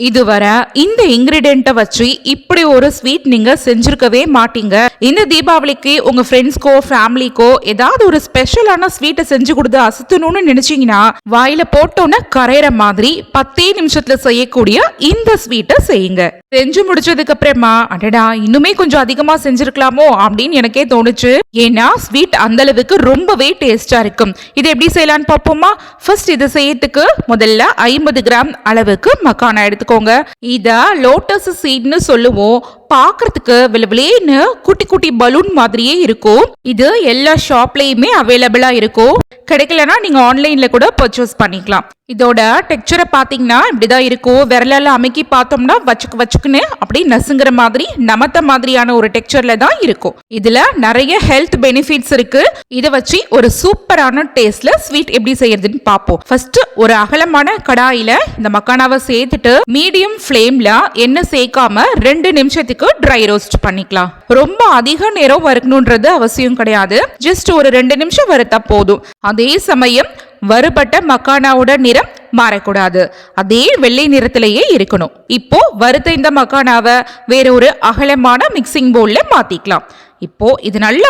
இதுவரை இந்த இன்கிரிடியன்ட்டை வச்சு இப்படி ஒரு ஸ்வீட் நீங்க செஞ்சிருக்கவே மாட்டீங்க. இந்த தீபாவளிக்கு உங்க ஃப்ரெண்ட்ஸ்க்கோ ஃபேமிலிக்கோ ஏதாவது ஒரு ஸ்பெஷலான ஸ்வீட்டை செஞ்சு கொடுத்து அசத்தணும்னு நினைச்சீங்கன்னா வாயில போட்டோன்னு கரையிற மாதிரி 10 நிமிஷத்துல செய்யக்கூடிய இந்த ஸ்வீட்டை செய்யுங்க. செஞ்சு முடிச்சதுக்கு அப்புறமா அடடா இன்னுமே கொஞ்சம் அதிகமா செஞ்சிருக்கலாமோ அப்படின்னு எனக்கே தோணுச்சு. ஏன்னா ஸ்வீட் அந்த அளவுக்கு ரொம்பவே டேஸ்டா இருக்கும். இது எப்படி செய்யலான்னு பார்ப்போமா? ஃபர்ஸ்ட் இது செய்யறதுக்கு முதல்ல 50 கிராம் அளவுக்கு மக்கானா எடுத்துக்கோங்க. இத லோட்டஸ் சீட்னு சொல்லுவோம். பாக்குறதுக்கு விளவிலேன்னு குட்டி குட்டி பலூன் மாதிரியே இருக்கும். இது எல்லா ஷாப்லயுமே அவைலபிளா இருக்கும். கிடைக்கலன்னா நீங்க ஆன்லைன்ல கூட பர்ச்சேஸ் பண்ணிக்கலாம். இதோட டெக்ஸ்சரை பாத்தீங்கன்னா இப்படிதான் இருக்கும். விரலால அமைக்கி பார்த்தோம்னா வச்சுக்கு வச்சுக்குன்னு அப்படி நசுங்குற மாதிரி நமத்த மாதிரியான ஒரு டெக்ஸ்சர்ல தான் இருக்கும். இதுல நிறைய ஹெல்த் பெனிஃபிட்ஸ் இருக்கு. இதை வச்சு ஒரு சூப்பரான டேஸ்ட்ல ஸ்வீட் எப்படி செய்யறதுன்னு பார்ப்போம். ஃபர்ஸ்ட் ஒரு அகலமான கடாயில இந்த மக்கானாவை சேர்த்துட்டு மீடியம் ஃப்ளேம்ல எண்ணெய் சேர்க்காம 2 நிமிஷத்துக்கு ட்ரை ரோஸ்ட் பண்ணிக்கலாம். ரொம்ப அதிக நேரம் வறுக்கணும்ன்றது அவசியம் கிடையாது. ஜஸ்ட் ஒரு 2 நிமிஷம் வறுத்தா போதும். அதே சமயம் வறுபட்ட மக்கானாவோட நிறம் மாறக்கூடாது. அதே வெள்ளை நிறத்திலேயே இருக்கணும். இப்போ வறுத்த இந்த மக்கானாவை வேற ஒரு அகலமான மிக்சிங் பவுல்ல மாத்திக்கலாம். இப்போ இது நல்லா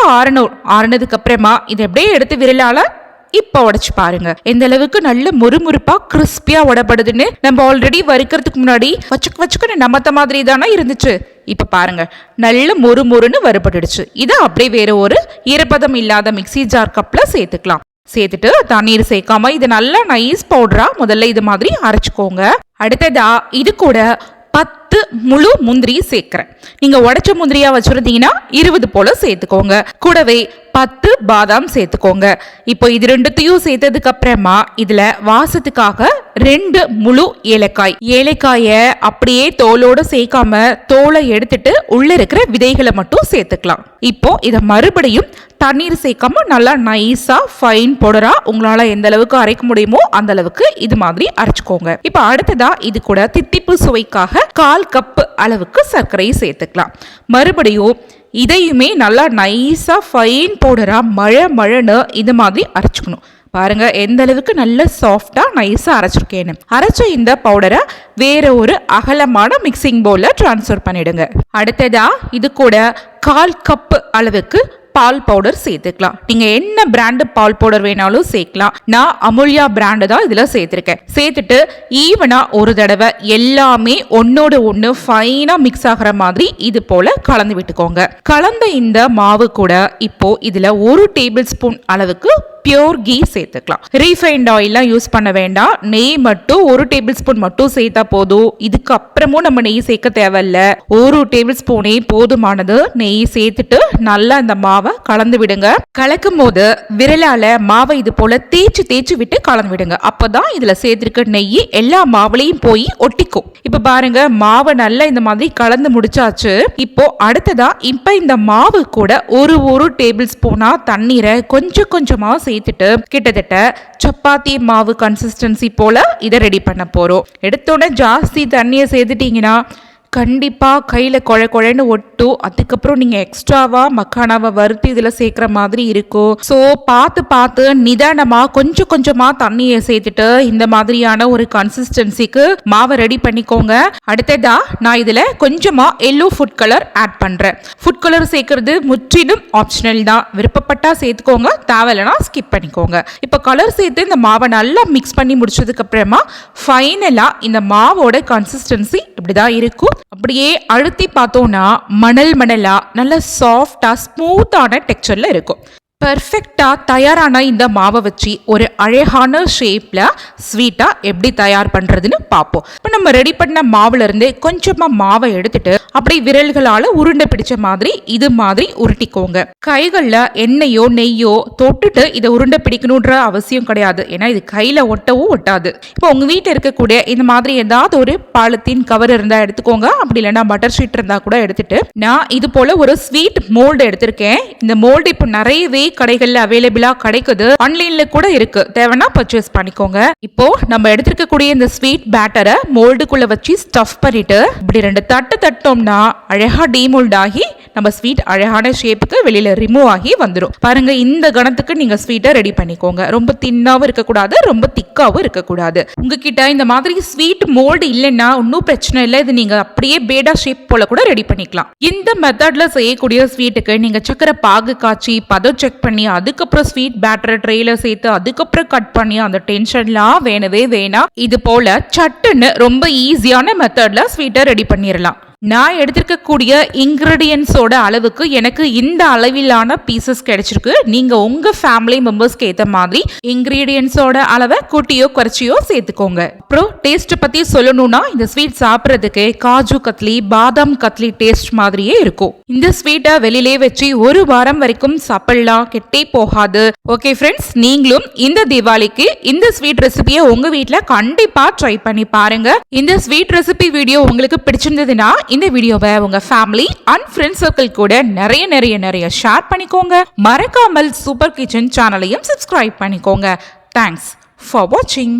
ஆறுனதுக்கு அப்புறமா இதை அப்படியே எடுத்து விரலால இப்ப உடைச்சு பாருங்க எந்த அளவுக்கு நல்ல முறுமுறுப்பா கிறிஸ்பியா உடப்படுதுன்னு. நம்ம ஆல்ரெடி வறுக்கிறதுக்கு முன்னாடி வச்சுக்கு நமத்த மாதிரி தானே இருந்துச்சு. இப்ப பாருங்க நல்ல மொறுன்னு வறுபட்டுடுச்சு. இதை அப்படியே வேற ஒரு ஈரப்பதம் இல்லாத மிக்சி ஜார் கப்ல சேர்த்துக்கலாம். சேர்த்துட்டு தண்ணீர் சேர்க்காம இது நல்லா நைஸ் பவுடரா முதல்ல இது மாதிரி அரைச்சுக்கோங்க. அடுத்ததா இது கூட 10 முழு முந்திரி சேர்க்கிறேன். நீங்க உடைச்ச முந்திரியா வச்சிருந்தீங்கன்னா 20 போல சேர்த்துக்கோங்க. கூடவே 10 பாதாம் சேர்த்துக்கோங்க. இப்போ இது ரெண்டுத்தையும் சேர்த்ததுக்கு அப்புறமா இதுல வாசத்துக்காக 2 முழு ஏலக்காய அப்படியே தோலோட சேர்க்காம தோலை எடுத்துட்டு உள்ள இருக்கிற விதைகளை மட்டும் சேர்த்துக்கலாம். இப்போ இதை மறுபடியும் தண்ணீர் சேர்க்காம நல்லா நைஸா ஃபைன் பவுடரா உங்களால எந்த அளவுக்கு அரைக்க முடியுமோ அந்த அளவுக்கு இது மாதிரி அரைச்சுக்கோங்க. இப்போ அடுத்ததா இது கூட தித்திப்பு சுவைக்காக 1/4 கப் அளவுக்கு சர்க்கரையை சேர்த்துக்கலாம். மறுபடியும் இதையுமே நல்லா நைஸா ஃபைன் பவுடரா மழன்னு இது மாதிரி அரைச்சுக்கணும். பாருங்க எந்த அளவுக்கு நல்ல சாஃப்டா நைஸா அரைச்சிருக்கேன்னு. அரைச்ச இந்த பவுடரை வேற ஒரு அகலமான மிக்சிங் பவுல்ல டிரான்ஸ்ஃபர் பண்ணிடுங்க. அடுத்ததா இது கூட 1/4 கப் அளவுக்கு பால் பவுடர் சேர்த்துக்கலாம். நீங்க என்ன பிராண்டு பால் பவுடர் வேணாலும் சேர்க்கலாம். நான் அமுல்யா பிராண்டு தான் இதுல சேர்த்திருக்கேன். சேர்த்துட்டு ஈவனா ஒரு தடவை எல்லாமே ஒன்னோட ஒண்ணு ஃபைனா மிக்ஸ் ஆகிற மாதிரி இது போல கலந்து விட்டுக்கோங்க. கலந்த இந்த மாவு கூட இப்போ இதுல 1 டேபிள் ஸ்பூன் அளவுக்கு பியோர் கீ சேர்த்துக்கலாம். ரீஃபைண்ட் ஆயிலாம் யூஸ் பண்ண வேண்டாம். நெய் மட்டும் 1 டேபிள் ஸ்பூன் மட்டும் சேர்த்தா போதும். இதுக்கு அப்புறமும் நம்ம நெய் சேர்க்க தேவையில்ல. 1 டேபிள் ஸ்பூனே போதுமானது. நெய் சேர்த்துட்டு நல்லா இந்த மாவை கலந்து விடுங்க. கலக்கும் போது விரலால மாவை இது போல தேய்ச்சி விட்டு கலந்து விடுங்க. அப்பதான் இதுல சேர்த்திருக்க நெய் எல்லா மாவுலையும் போய் ஒட்டிக்கும். இப்ப பாருங்க மாவை நல்லா இந்த மாதிரி கலந்து முடிச்சாச்சு. இப்போ அடுத்ததா இப்ப இந்த மாவு கூட ஒரு டேபிள் ஸ்பூனா தண்ணீரை கொஞ்சமா சேர்த்துட்டு கிட்டத்தட்ட சப்பாத்தி மாவு கன்சிஸ்டன்சி போல இதை ரெடி பண்ண போறோம். எடுத்தோட ஜாஸ்தி தண்ணியை சேர்த்துட்டீங்கன்னா கண்டிப்பா கையில குழன்னு ஒட்டும். அதுக்கப்புறம் நீங்க எக்ஸ்ட்ராவா மக்கானாவை வறுத்து இதுல சேர்க்கிற மாதிரி இருக்கும். ஸோ பார்த்து நிதானமா கொஞ்சமா தண்ணியை சேர்த்துட்டு இந்த மாதிரியான ஒரு கன்சிஸ்டன்சிக்கு மாவை ரெடி பண்ணிக்கோங்க. அடுத்ததா நான் இதுல கொஞ்சமா எல்லோ ஃபுட் கலர் ஆட் பண்றேன். ஃபுட் கலர் சேர்க்கறது முற்றிலும் ஆப்ஷனல் தான். விருப்பப்பட்டா சேர்த்துக்கோங்க, தேவையில்லைனா ஸ்கிப் பண்ணிக்கோங்க. இப்போ கலர் சேர்த்து இந்த மாவை நல்லா மிக்ஸ் பண்ணி முடிச்சதுக்கு அப்புறமா ஃபைனலா இந்த மாவோட கன்சிஸ்டன்சி இப்படிதான் இருக்கும். அப்படியே அழுத்தி பார்த்தோம்னா மணலா நல்ல சாஃப்டா ஸ்மூத்தான டெக்ஸ்சர்ல இருக்கும். பெர்ஃபெக்டா தயாரான இந்த மாவை வச்சு ஒரு அழகான ஷேப்ல ஸ்வீட்டா எப்படி தயார் பண்றதுன்னு பார்ப்போம். இப்போ நம்ம ரெடி பண்ண மாவுல இருந்து கொஞ்சமா மாவை எடுத்துட்டு அப்படியே விரல்களால உருண்டை பிடிச்ச மாதிரி இது மாதிரி உருட்டிக்கோங்க. கைகள்ல எண்ணெயோ நெய்யோ தொட்டுட்டு இதை உருண்டை பிடிக்கணுன்ற அவசியம் கிடையாது. ஏன்னா இது கையில ஒட்டவும் ஒட்டாது. இப்போ உங்க வீட்டில் இருக்கக்கூடிய இந்த மாதிரி ஏதாவது ஒரு பாலித்தீன் கவர் இருந்தா எடுத்துக்கோங்க. அப்படி இல்லைன்னா பட்டர் ஷீட் இருந்தா கூட எடுத்துட்டு நான் இது போல ஒரு ஸ்வீட் மோல்டு எடுத்திருக்கேன். இந்த மோல்டு இப்போ நிறையவே கடைகள்ல அவைலபிளா கிடைக்குது. ஆன்லைன்ல கூட இருக்கு. தேவைன்னா பர்ச்சேஸ் பண்ணிக்கோங்க. இப்போ நம்ம எடுத்துக்கக்கூடிய இந்த ஸ்வீட் பேட்டரை மோல்டுக்குள்ள வச்சு ஸ்டஃப் பண்ணிட்டு இப்படி 2 தட்டு தட்டோம்னா அழகா டீமோல்ட் ஆகி நம்ம ஸ்வீட் அழகான ஷேப்புக்கு வெளியில ரிமூவ் ஆகி வந்துடும். பாருங்க, இந்த கணத்துக்கு நீங்க ஸ்வீட்டை ரெடி பண்ணிக்கோங்க. ரொம்ப தின்னாவும் இருக்கக்கூடாது, ரொம்ப திக்காவும் இருக்கக்கூடாது. உங்ககிட்ட இந்த மாதிரி ஸ்வீட் மோல்டு இல்லைன்னா ஒன்றும் பிரச்சனை இல்லை, இது நீங்க அப்படியே பேடா ஷேப் போல கூட ரெடி பண்ணிக்கலாம். இந்த மெத்தட்ல செய்யக்கூடிய ஸ்வீட்டுக்கு நீங்க சக்கரை பாகு காய்ச்சி பதம் செக் பண்ணி அதுக்கப்புறம் ஸ்வீட் பேட்டர் ட்ரெயில சேர்த்து அதுக்கப்புறம் கட் பண்ணி அந்த டென்ஷன்லாம் வேணவே வேணாம். இது போல சட்டுன்னு ரொம்ப ஈஸியான மெத்தட்ல ஸ்வீட்டை ரெடி பண்ணிடலாம். நான் எடுத்திருக்கக்கூடிய இன்கிரீடியன்ஸோட அளவுக்கு எனக்கு இந்த அளவிலான பீசஸ் கிடைச்சிருக்கு. நீங்க உங்க ஃபேமிலி மெம்பர்ஸ்க்கு ஏற்ற மாதிரி இன்கிரீடியன்ஸோட அளவை கூட்டியோ குறைச்சியோ சேர்த்துக்கோங்க. அப்புறம் டேஸ்ட் பத்தி சொல்லணும்னா இந்த ஸ்வீட் சாப்பிட்றதுக்கு காஜு கத்லி பாதாம் கத்லி டேஸ்ட் மாதிரியே இருக்கும். இந்த ஸ்வீட்டை வெளியிலே வச்சு ஒரு வாரம் வரைக்கும் சாப்பிடலாம், கெட்டே போகாது. ஓகே ஃப்ரெண்ட்ஸ், நீங்களும் இந்த தீபாவளிக்கு இந்த ஸ்வீட் ரெசிபியை உங்க வீட்டில் கண்டிப்பா ட்ரை பண்ணி பாருங்க. இந்த ஸ்வீட் ரெசிபி வீடியோ உங்களுக்கு பிடிச்சிருந்ததுன்னா இந்த வீடியோவை உங்க ஃபேமிலி அண்ட் ஃப்ரெண்ட்ஸ் சர்க்கிள் கூட நிறைய ஷேர் பண்ணிக்கோங்க. மறக்காமல் சூப்பர் கிச்சன் சேனலையும் சப்ஸ்கிரைப் பண்ணிக்கோங்க. தேங்க்ஸ் ஃபார் வாட்சிங்.